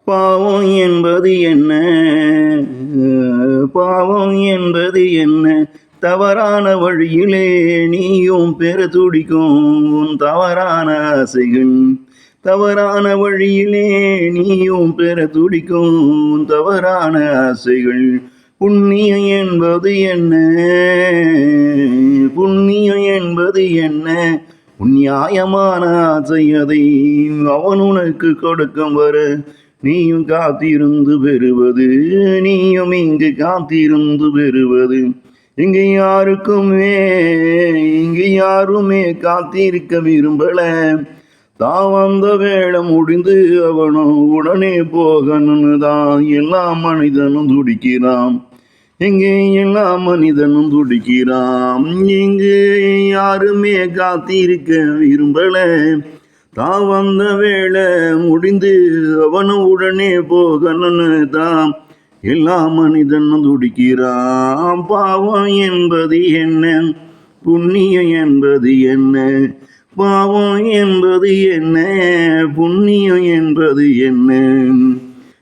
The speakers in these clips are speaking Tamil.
பாவம் என்பது என்ன? பாவம் என்பது என்ன? தவறான வழியிலே நீயும் பெற துடிக்கும் உன் தவறான ஆசைகள். தவறான வழியிலே நீயும் பெற துடிக்கும் உன் தவறான ஆசைகள். புண்ணியம் என்பது என்ன? புண்ணியம் என்பது என்ன? நியாயமான ஆசை அதை அவன் உனக்கு கொடுக்கும் வர நீயும் காத்திருந்து பெறுவது. நீயும் இங்கு காத்திருந்து பெறுவது. இங்கு யாருமே காத்திருக்க விரும்பல. தான் வந்த வேலை முடிந்து அவனும் உடனே போகணும்னு தான் எல்லா மனிதனும் துடிக்கிறான். இங்கே எல்லா மனிதனும் துடிக்கிறான். இங்கு யாருமே காத்திருக்க விரும்பல. தான் வந்த வேலை முடிந்து அவனும் உடனே போகணும்னு தான் எல்லா மனிதனும் துடிக்கிறான். பாவம் என்பது என்ன? புண்ணியம் என்பது என்ன? பாவம் என்பது என்ன? புண்ணியம் என்பது என்ன?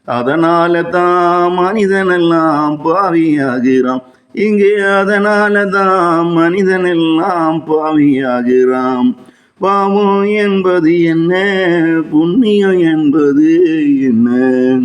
அதனால தான் மனிதனெல்லாம் பாவியாகிறான். இங்கே அதனால தான் மனிதனெல்லாம் பாவியாகிறான். பாவம் என்பது என்ன? புண்ணியம் என்பது என்ன?